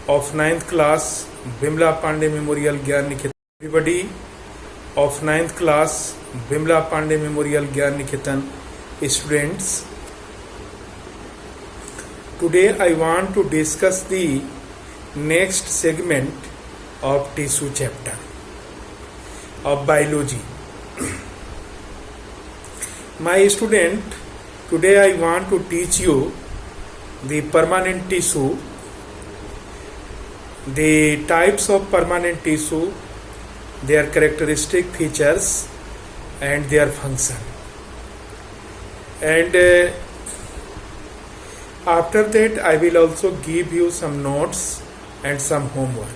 of ninth class, Bimla Pandey Memorial Gyan Niketan. Everybody of ninth class, Bimla Pandey Memorial Gyan Niketan students. Today I want to discuss the next segment of tissue chapter of biology. My student, today I want to teach you the permanent tissue, the types of permanent tissue, their characteristic features and their function. And after that I will also give you some notes and some homework.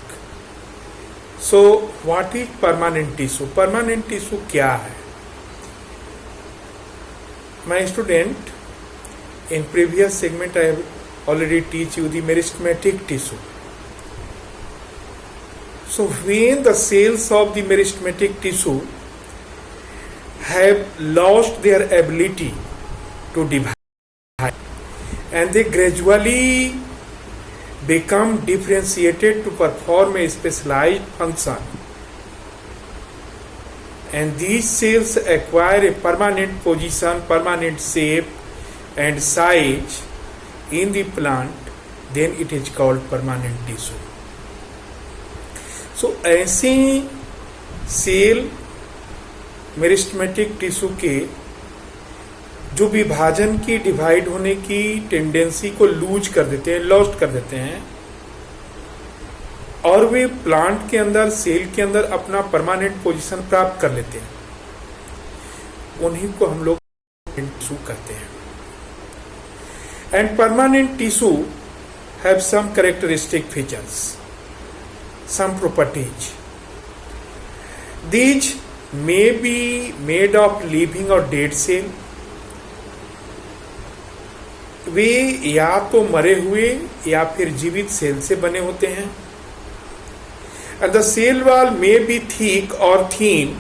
So what is permanent tissue? Permanent tissue क्या है? My student, in previous segment I have already teach you the meristematic tissue. So when the cells of the meristematic tissue have lost their ability to divide and they gradually become differentiated to perform a specialized function, and these cells acquire a permanent position, permanent shape and size in the plant, then it is called permanent tissue. So ऐसे cell meristematic tissue के जो विभाजन की divide होने की tendency को loose कर देते हैं, लॉस्ट कर देते हैं, और वे प्लांट के अंदर, सेल के अंदर अपना परमानेंट पोजीशन प्राप्त कर लेते हैं, उन्हीं को हम लोग टिश्यू कहते हैं. And permanent tissue have some characteristic features, some properties. These may be made of living or dead cell. वे या तो मरे हुए या फिर जीवित सेल से बने होते हैं. And the cell wall may be thick or thin,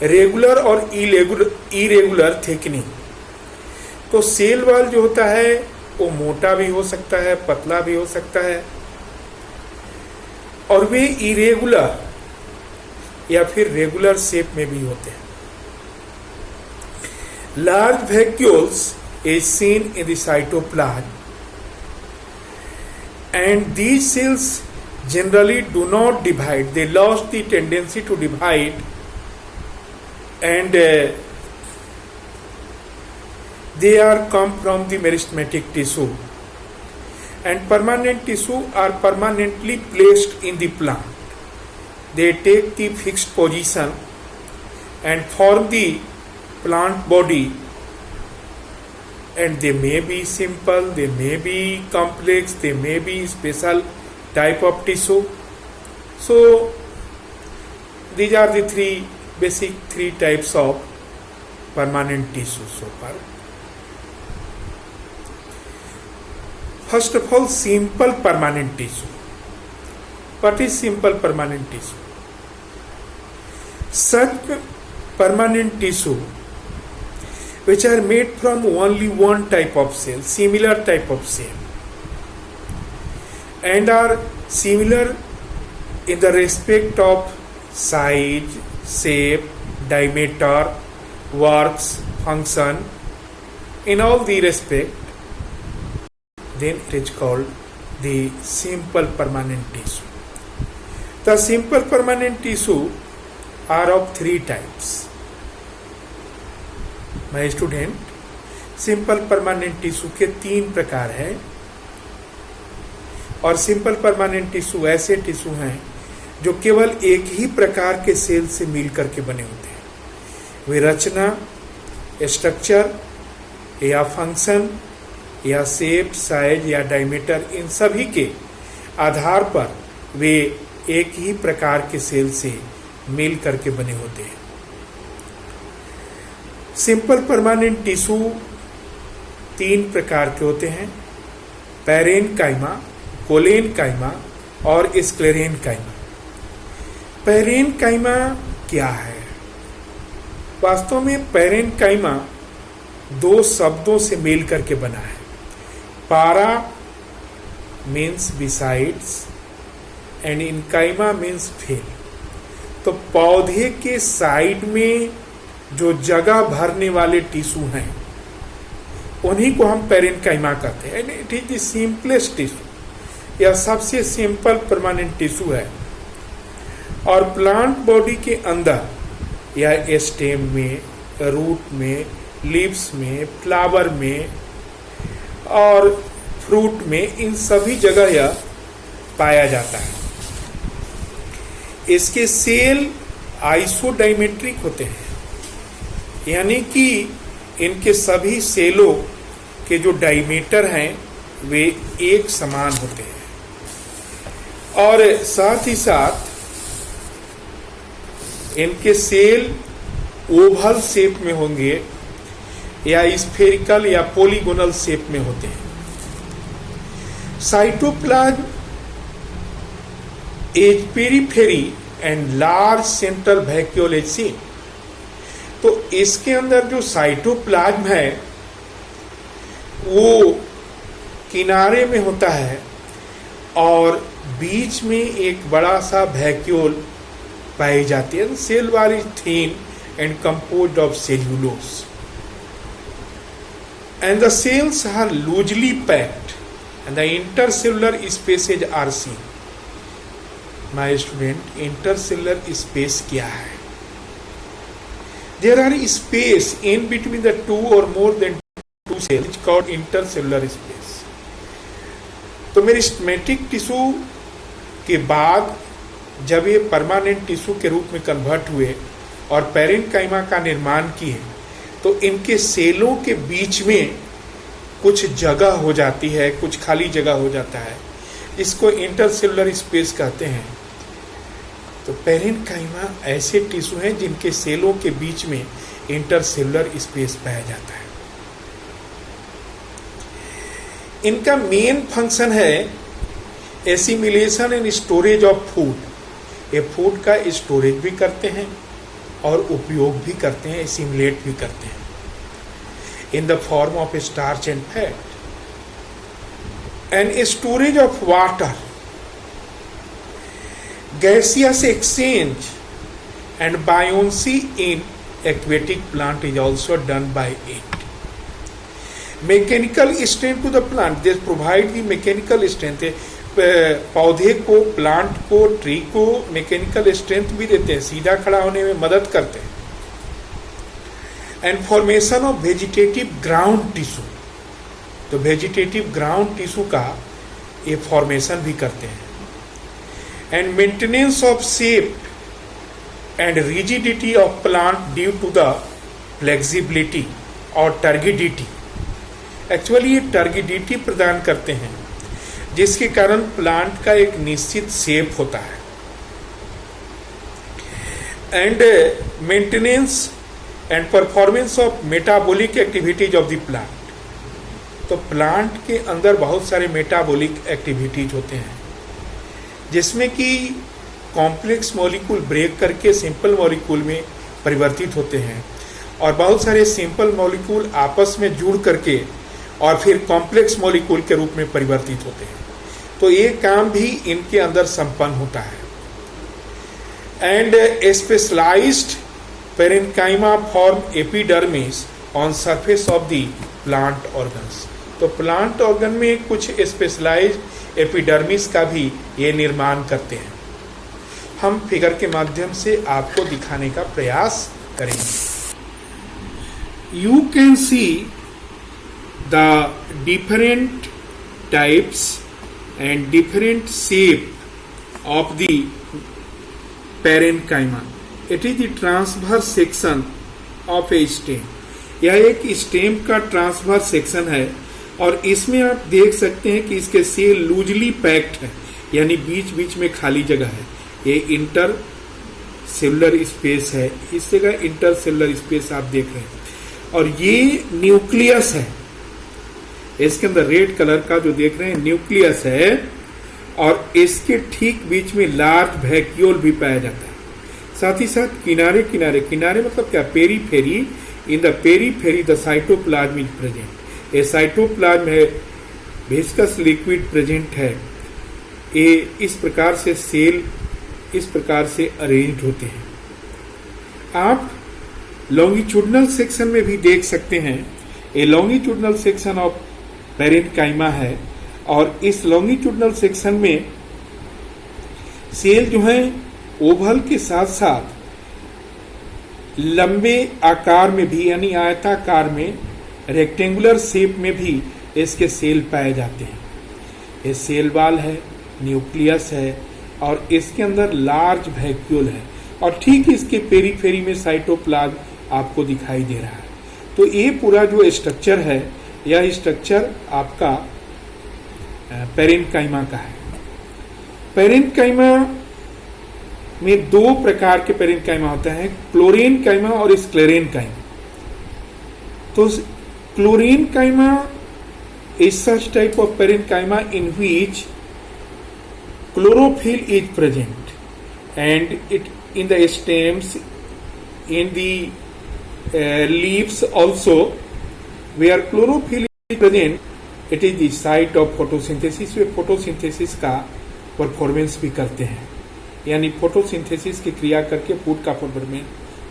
regular or irregular thickening. तो सेल वॉल जो होता है वो मोटा भी हो सकता है, पतला भी हो सकता है, और वे इरेगुलर या फिर रेगुलर शेप में भी होते हैं. Large vacuoles is seen in the cytoplasm and these cells generally do not divide, they lost the tendency to divide and they are come from the meristematic tissue. And permanent tissue are permanently placed in the plant. They take the fixed position and form the plant body, and they may be simple, they may be complex, they may be special type of tissue. So these are the three types of permanent tissue so far. First of all, simple permanent tissue. What is simple permanent tissue? Such permanent tissue which are made from only one type of cell, similar type of cell, and are similar in the respect of size, shape, diameter, works, function, in all the respect, then it is called the simple permanent tissue. The simple permanent tissue are of three types. My student, simple permanent tissue के तीन प्रकार हैं, और simple permanent tissue ऐसे tissue हैं जो केवल एक ही प्रकार के सेल से मिल करके बने होते हैं. वे रचना, स्ट्रक्चर या फंक्शन या शेप, साइज या डायमीटर, इन सभी के आधार पर वे एक ही प्रकार के सेल से मिल करके बने होते हैं. सिंपल परमानेंट टिश्यू तीन प्रकार के होते हैं: पैरेनकाइमा, कोलेनकाइमा और स्क्लेरेनकाइमा. पैरेनकाइमा क्या है? वास्तव में पैरेनकाइमा दो शब्दों से मेल करके बना है. पारा means besides and इनकाइमा means fill। तो पौधे के साइड में जो जगह भरने वाले टिश्यू हैं उन्हीं को हम पेरेन्काइमा कहते हैं। It is the simplest tissue, यह सबसे सिंपल परमानेंट टिश्यू है। और प्लांट बॉडी के अंदर या स्टेम में, रूट में, लीव्स में, फ्लावर में और फ्रूट में, इन सभी जगह यह पाया जाता है। इसके सेल आइसोडाइमेट्रिक होते हैं, यानी कि इनके सभी सेलों के जो डायमीटर हैं वे एक समान होते हैं। और साथ ही साथ इनके सेल ओवल शेप में होंगे या स्फेरिकल या पॉलीगोनल शेप में होते हैं। Cytoplasm is periphery and large central vacuole is seen. तो इसके अंदर जो साइटोप्लाज्म है वो किनारे में होता है और बीच में एक बड़ा सा वैक्यूल पाई जाती है। Cell wall is thin and composed of cellulose and the cells are loosely packed and the intercellular spaces are seen. My student, intercellular space क्या है? There are space in between the two or more than two cells called intercellular space। तो meristematic tissue के बाद जब ये permanent tissue के रूप में कन्वर्ट हुए और पेरेन्काइमा का निर्माण किए तो इनके सेलों के बीच में कुछ जगह हो जाती है, कुछ खाली जगह हो जाता है, इसको इंटरसेलुलर स्पेस कहते हैं। तो पेरेन्काइमा ऐसे टिश्यू हैं जिनके सेलों के बीच में इंटरसेलुलर स्पेस पाया जाता है। इनका मेन फंक्शन है assimilation and storage of food. ये फूड का स्टोरेज भी करते हैं और उपयोग भी करते हैं, एसिमिलेट भी करते हैं in the form of starch and fat and storage of water. Gaseous exchange and buoyancy in aquatic plant is also done by it। Mechanical strength to the plant, they provide the mechanical strength। पौधे को, plant को, tree को mechanical strength भी देते हैं, सीधा खड़ा होने में मदद करते हैं। And formation of vegetative ground tissue, तो वेजिटेटिव ग्राउंड टिश्यू का ये फॉर्मेशन भी करते हैं। and maintenance of shape and rigidity of plant due to the flexibility और turgidity। एक्चुअली ये टर्गिडिटी प्रदान करते हैं जिसके कारण प्लांट का एक निश्चित शेप होता है। And maintenance and performance of metabolic activities of the plant. तो प्लांट के अंदर बहुत सारे मेटाबॉलिक एक्टिविटीज होते हैं जिसमें कि कॉम्प्लेक्स मॉलिक्यूल ब्रेक करके सिंपल मॉलिक्यूल में परिवर्तित होते हैं और बहुत सारे सिंपल मॉलिक्यूल आपस में जुड़ करके और फिर कॉम्प्लेक्स मॉलिक्यूल के रूप में परिवर्तित होते हैं। तो ये काम भी इनके अंदर संपन्न होता है। And specialized parenchyma form epidermis on surface of the plant organs. तो प्लांट ऑर्गन में कुछ स्पेशलाइज्ड एपिडर्मिस का भी ये निर्माण करते हैं। हम फिगर के माध्यम से आपको दिखाने का प्रयास करेंगे। You can see the different types and different shape of the parenchyma. It is the transverse section of A stem. यह एक स्टेम का ट्रांसवर्स सेक्शन है और इसमें आप देख सकते हैं कि इसके सेल लूजली पैक्ड है, यानी बीच बीच में खाली जगह है। ये इंटर सेलुलर स्पेस है, इस जगह इंटर सेलुलर स्पेस आप देख रहे हैं। और ये न्यूक्लियस है, इसके अंदर रेड कलर का जो देख रहे हैं न्यूक्लियस है और इसके ठीक बीच में लार्ज वैक्यूल भी पाया जाता है। साथ ही साथ किनारे किनारे, किनारे मतलब क्या, periphery, in the periphery the cytoplasm is present. ये साइटोप्लाज्म है विस्कस लिक्विड प्रेजेंट है, ये इस प्रकार से सेल इस प्रकार से अरेंज होते हैं। आप लॉन्गिट्यूडनल सेक्शन में भी देख सकते हैं, ये लॉन्गिट्यूडनल सेक्शन ऑफ पेरेन्काइमा है और इस लॉन्गिट्यूडनल सेक्शन में सेल जो है ओवल के साथ साथ लंबे आकार में भी यानी आयताकार में रेक्टेंगुलर शेप में भी इसके सेल पाए जाते हैं। ये सेल वॉल है, न्यूक्लियस है और इसके अंदर लार्ज वैक्यूल है और ठीक इसके पेरीफेरी में साइटोप्लाज्म आपको दिखाई दे रहा है। तो ये पूरा जो स्ट्रक्चर है, यह स्ट्रक्चर आपका पेरेन्काइमा का है। पेरेन्काइमा में दो प्रकार के पेरेन्काइमा होते हैं, क्लोरेन्काइमा और स्क्लेरेन्काइमा। तो क्लोरेन्काइमा is such type of parenchyma in which chlorophyll is present and it in the stems, in the leaves also, where chlorophyll is present, it is the site of photosynthesis। Way photosynthesis का performance भी करते हैं, यानी photosynthesis की क्रिया करके food का formation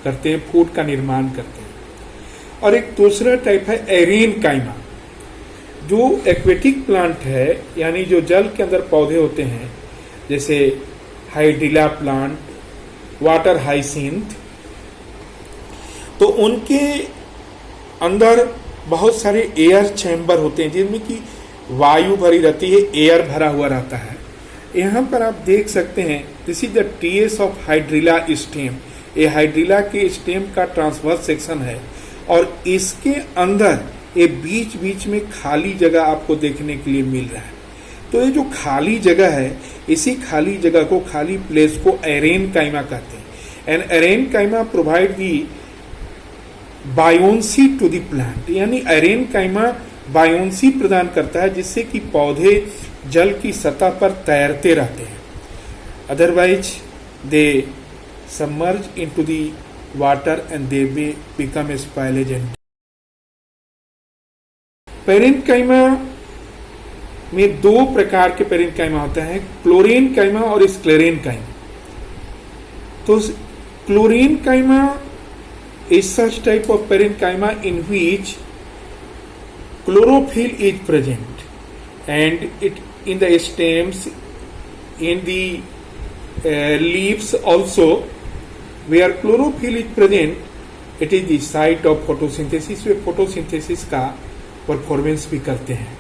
करते हैं, फूड का निर्माण करते हैं। और एक दूसरा टाइप है एरेनकाइमा, जो एक्वेटिक प्लांट है, यानी जो जल के अंदर पौधे होते हैं, जैसे हाइड्रिला प्लांट, वाटर हाइसिंथ। तो उनके अंदर बहुत सारे एयर चैम्बर होते हैं जिनमें कि वायु भरी रहती है, एयर भरा हुआ रहता है। यहाँ पर आप देख सकते हैं, this is the T S of hydrilla stem. ये हाइड्रिला के स्टेम का ट्रांसवर्स सेक्शन है और इसके अंदर ये बीच बीच में खाली जगह आपको देखने के लिए मिल रहा है। तो ये जो खाली जगह है, इसी खाली जगह को, खाली प्लेस को एरेनकाइमा कहते हैं। And aerenchyma provide the buoyancy to the plant, यानी एरेनकाइमा बायोन्सी प्रदान करता है जिससे कि पौधे जल की सतह पर तैरते रहते हैं। Otherwise they submerge into the water and they may become spoilage and. Parenchyma में दो प्रकार के पेरेन्काइमा होते हैं, क्लोरेन्काइमा और स्क्लेरेन्काइमा। तो क्लोरेन्काइमा is such type of parenchyma in which chlorophyll is present and it in the stems, in the leaves also, where chlorophyll is present, it is the site of photosynthesis। Way photosynthesis का performance भी करते हैं,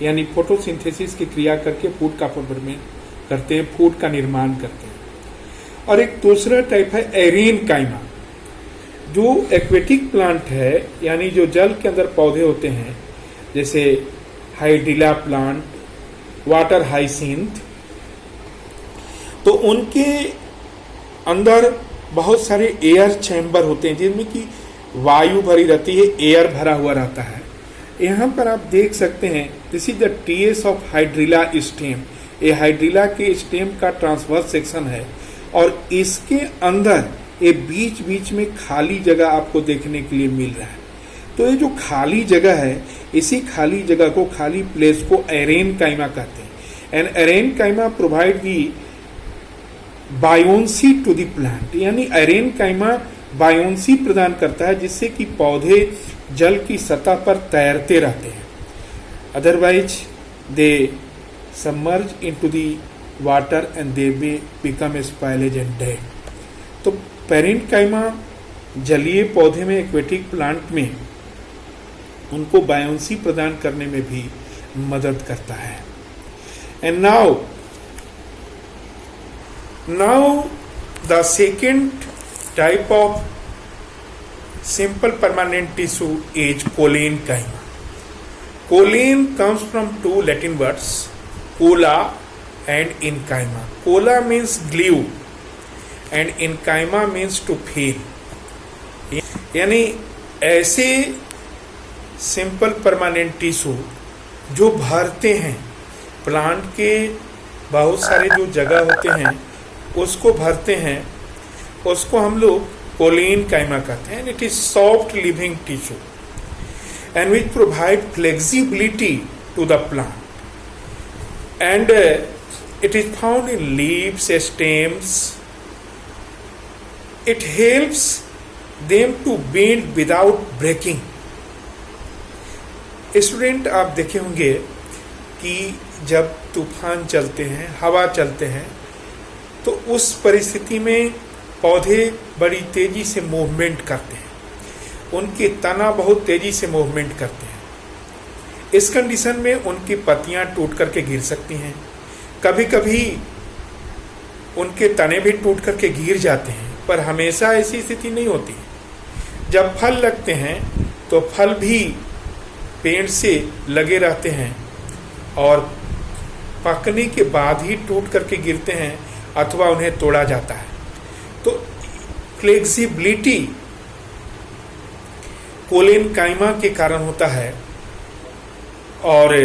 यानी photosynthesis की क्रिया करके food का formation करते हैं, फूड का निर्माण करते हैं। और एक दूसरा टाइप है एरेनकाइमा, जो एक्वेटिक प्लांट है, यानी जो जल के अंदर पौधे होते हैं, जैसे हाइड्रिला प्लांट, वाटर हाइसिंथ। तो उनके अंदर बहुत सारे एयर चैम्बर होते हैं जिनमें कि वायु भरी रहती है, एयर भरा हुआ रहता है। यहाँ पर आप देख सकते हैं, this is the T S of hydrilla stem. ये हाइड्रिला के स्टेम का ट्रांसवर्स सेक्शन है और इसके अंदर ये बीच बीच में खाली जगह आपको देखने के लिए मिल रहा है। तो ये जो खाली जगह है, इसी खाली जगह को, खाली प्लेस को एरेनकाइमा कहते हैं। And aerenchyma provide the buoyancy to the plant, यानी एरेनकाइमा बायोन्सी प्रदान करता है जिससे कि पौधे जल की सतह पर तैरते रहते हैं। Otherwise they submerge into the water and they may become spoilage and dead. तो पेरेन्काइमा जलीय पौधे में, एक्वेटिक प्लांट में, उनको बायोन्सी प्रदान करने में भी मदद करता है। And now the second type of simple permanent tissue is cholenchyma. Choline comes from two Latin words, cola and enchyma. Cola means glue and enchyma means to fill. यानी ऐसे सिंपल परमानेंट टिश्यू जो भरते हैं, plant के बहुत सारे जो जगह होते हैं उसको भरते हैं, उसको हम लोग कोलेनकाइमा कहते हैं। It is soft living tissue and which provide flexibility to the plant. and it is found in leaves, stems. It helps them to bend without breaking. Student, आप देखे होंगे कि जब तूफान चलते हैं, हवा चलते हैं, तो उस परिस्थिति में पौधे बड़ी तेजी से मूवमेंट करते हैं, उनके तना बहुत तेजी से मूवमेंट करते हैं। इस कंडीशन में उनकी पत्तियां टूट करके गिर सकती हैं, कभी कभी उनके तने भी टूट करके गिर जाते हैं, पर हमेशा ऐसी स्थिति नहीं होती। जब फल लगते हैं तो फल भी पेड़ से लगे रहते हैं और पकने के बाद ही टूट करके गिरते हैं अथवा उन्हें तोड़ा जाता है। तो फ्लेक्सिबिलिटी कोलेनकाइमा के कारण होता है और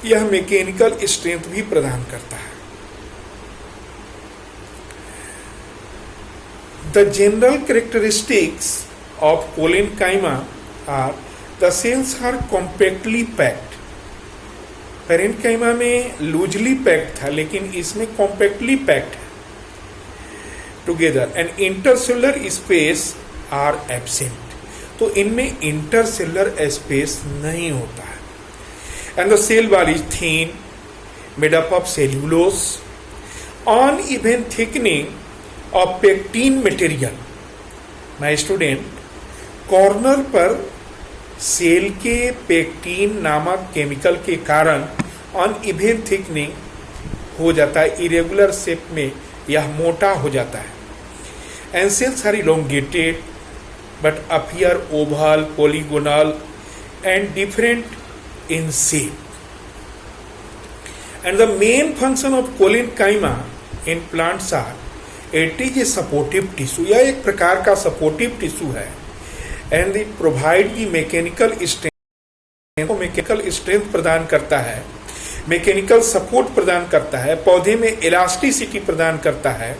यह मैकेनिकल स्ट्रेंथ भी प्रदान करता है। The general characteristics of collenchyma are the cells are compactly packed. Parenchyma में लूजली पैक्ड था, लेकिन इसमें कॉम्पैक्टली पैक्ड है together, and intercellular space are absent. तो इनमें इंटरसेलुलर स्पेस नहीं होता है। And the cell wall is thin, made up of cellulose, uneven thickening of pectin material. My student, corner पर सेल के पेक्टिन नामक केमिकल के कारण अनइवन थिकनिंग हो जाता है, इरेगुलर शेप में यह मोटा हो जाता है। And cells are elongated but appear oval, polygonal and different in shape. And the main function of collenchyma in plants are it is a supportive tissue. यह एक प्रकार का सपोर्टिव टिश्यू है and it provide the mechanical strength, mechanical strength प्रदान करता है, mechanical support प्रदान करता है, पौधे में इलास्टिसिटी प्रदान करता है,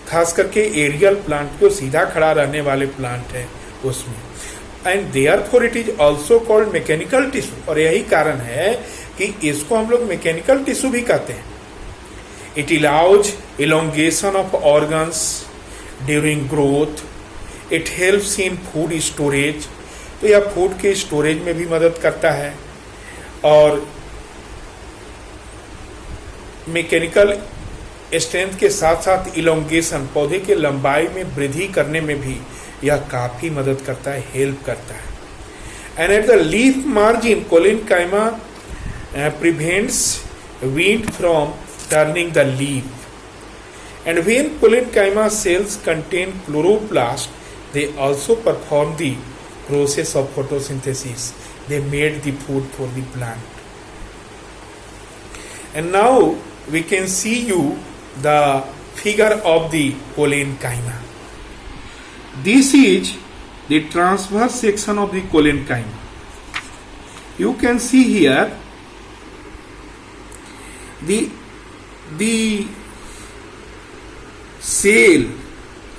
खास करके एरियल प्लांट जो सीधा खड़ा रहने वाले प्लांट है उसमें। And therefore it is also called mechanical tissue, और यही कारण है कि इसको हम लोग मैकेनिकल टिश्यू भी कहते हैं। It allows elongation of organs during growth, it helps in food storage, तो यह फूड के स्टोरेज में भी मदद करता है, और मैकेनिकल स्ट्रेंथ के साथ साथ इलोंगेशन, पौधे के लंबाई में वृद्धि करने में भी यह काफ़ी मदद करता है, हेल्प करता है। And at the leaf margin collenchyma prevents wind from turning the leaf. And when Polynchyma cells contain chloroplast, they also perform the process of photosynthesis. They made the food for the plant. And now we can see you the figure of the Polynchyma. This is the transverse section of the Polynchyma. You can see here the cell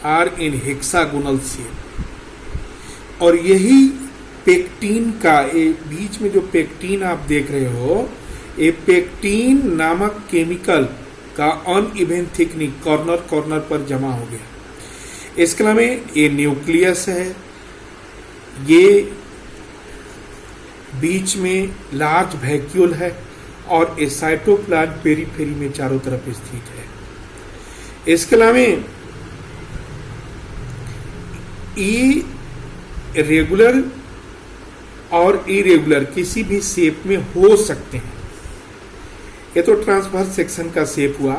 are in hexagonal shape और यही pectin का बीच में जो pectin आप देख रहे हो, ये पेक्टिन नामक केमिकल का अनइवन थिकनिंग कॉर्नर पर जमा हो गया। इसके अलावा ये न्यूक्लियस है, ये बीच में लार्ज वैक्यूल है और ये साइटोप्लाज्म पेरीफेरी में चारों तरफ स्थित है। इसके अलावा ये रेगुलर और इरेगुलर किसी भी शेप में हो सकते हैं। ये तो ट्रांसवर्स सेक्शन का शेप हुआ।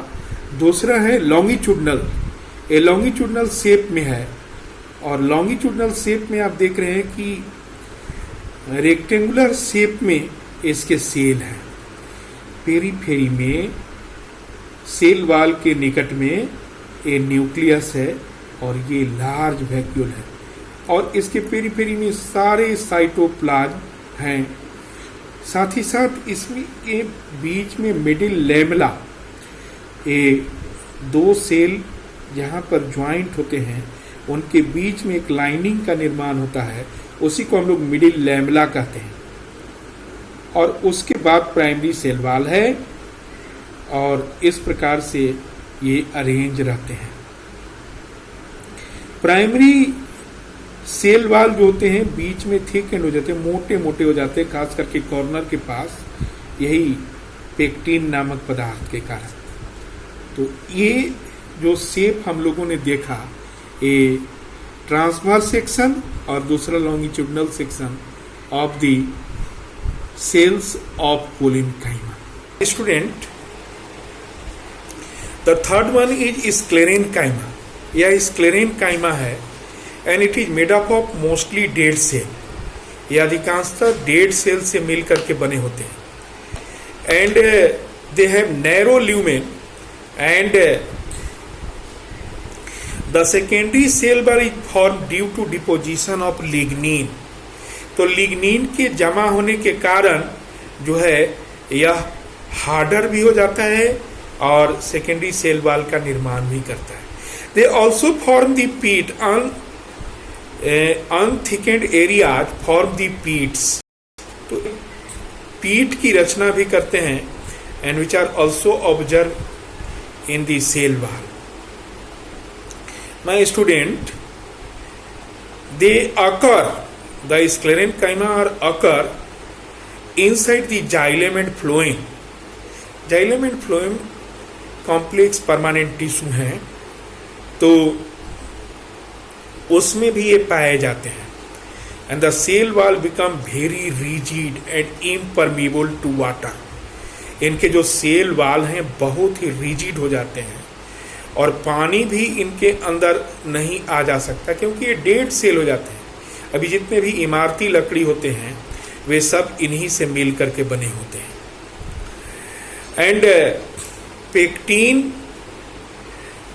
दूसरा है लॉन्गिट्यूडनल, ये लॉन्गिट्यूडनल शेप में है और लॉन्गिट्यूडनल शेप में आप देख रहे हैं कि रेक्टेंगुलर शेप में इसके सेल हैं। पेरीफेरी में सेल वाल के निकट में ये न्यूक्लियस है और ये लार्ज वैक्यूल है और इसके पेरीफेरी में सारे साइटोप्लाज्म हैं। साथ ही साथ इसमें के बीच में मिडिल लैमेला, ये दो सेल जहाँ पर ज्वाइंट होते हैं उनके बीच में एक लाइनिंग का निर्माण होता है, उसी को हम लोग मिडिल लैमेला कहते हैं। और उसके बाद प्राइमरी सेल वाल है और इस प्रकार से ये अरेंज रहते हैं। प्राइमरी सेल वाल जो होते हैं बीच में थिक एंड हो जाते हैं, मोटे मोटे हो जाते हैं, खास करके कॉर्नर के पास, यही पेक्टिन नामक पदार्थ के कारण। तो ये जो शेप हम लोगों ने देखा, ये ट्रांसवर्स सेक्शन और दूसरा longitudinal section of the cells of collenchyma. Student, the third one is sclerenchyma. यह स्क्लेरेनकाइमा है and it is made up of mostly dead cell. यह अधिकांशतः डेड सेल से मिल करके बने होते हैं and they have narrow lumen and the secondary cell wall is form due to deposition of lignin. तो लिग्निन के जमा होने के कारण जो है यह हार्डर भी हो जाता है और सेकेंडरी सेल वॉल का निर्माण भी करता है। They also form the pit unthickened areas form the pits. तो पीट की रचना भी करते हैं and which are also observe in the cell wall. My student, they occur, the sclerenchyma occur inside the xylem and phloem. Xylem and phloem complex permanent tissue हैं, तो उसमें भी ये पाए जाते हैं। And the cell wall become very rigid and impermeable to water. इनके जो सेल वाल हैं बहुत ही रिजिड हो जाते हैं और पानी भी इनके अंदर नहीं आ जा सकता क्योंकि ये डेड सेल हो जाते हैं। अभी जितने भी इमारती लकड़ी होते हैं वे सब इन्हीं से मिल करके बने होते हैं। एंड पेक्टिन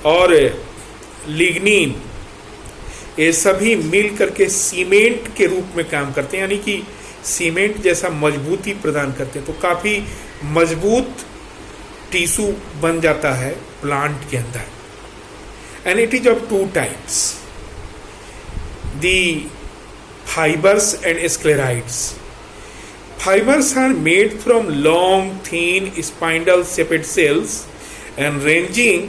और लिग्निन ये सभी मिल करके सीमेंट के रूप में काम करते हैं, यानी कि सीमेंट जैसा मजबूती प्रदान करते हैं। तो काफ़ी मजबूत टिश्यू बन जाता है प्लांट के अंदर। And it is of two types, the fibres and sclereids. Fibres are made from long thin spindle shaped cells and ranging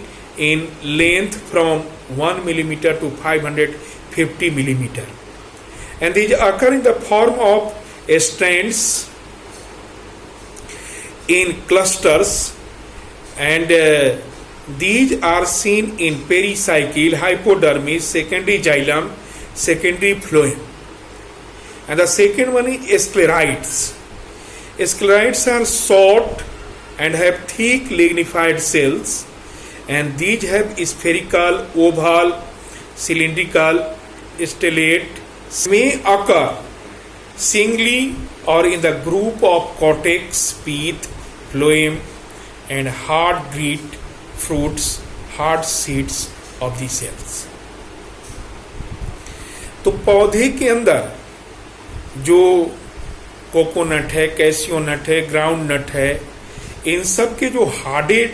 in length from 1 millimeter to 550 millimeter, and these occur in the form of strands in clusters, and these are seen in pericycle, hypodermis, secondary xylem, secondary phloem. And the second one is sclerites. Sclerites are short and have thick lignified cells, and these have spherical, oval, cylindrical, stellate, may occur singly or in the group of cortex, pith, phloem, and hard grit fruits, hard seeds of the cells. तो पौधे के अंदर जो coconut है, कैसियोनट है, ground नट है, इन सब के जो हार्डेड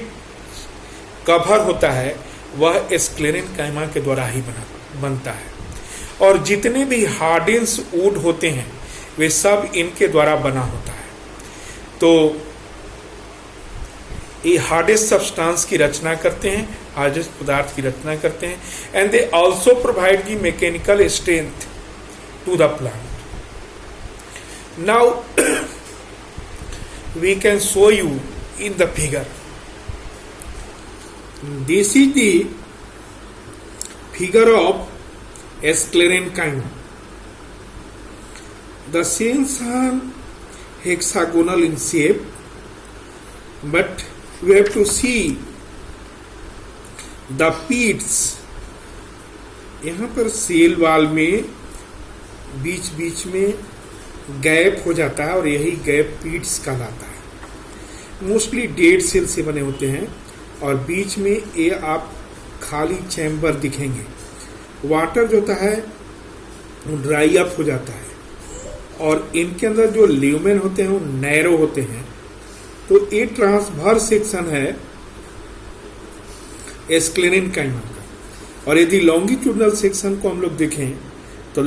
कवर होता है वह स्क्लेरेनकाइमा के द्वारा ही बनता है। और जितने भी हार्डेंस वुड होते हैं वे सब इनके द्वारा बना होता है। तो ये हार्डेस्ट सब्सटेंस की रचना करते हैं, हार्डेस्ट पदार्थ की रचना करते हैं, and they also provide the mechanical strength to the plant. Now we can show you in the figure. This is the figure of sclerenchyma. The cells are hexagonal in shape, but we have to see the pits. यहाँ पर cell wall में बीच बीच में gap हो जाता है और यही gap Pitt's कहलाता है। मोस्टली डेड सेल से बने होते हैं और बीच में ये आप खाली चैम्बर दिखेंगे। वाटर जो होता है वो ड्राई अप हो जाता है और इनके अंदर जो ल्यूमेन होते हैं वो नैरो होते हैं। तो ये ट्रांसवर्स सेक्शन है स्क्लेरेनकाइमा का। और यदि लॉन्गिट्यूडनल सेक्शन को हम लोग देखें तो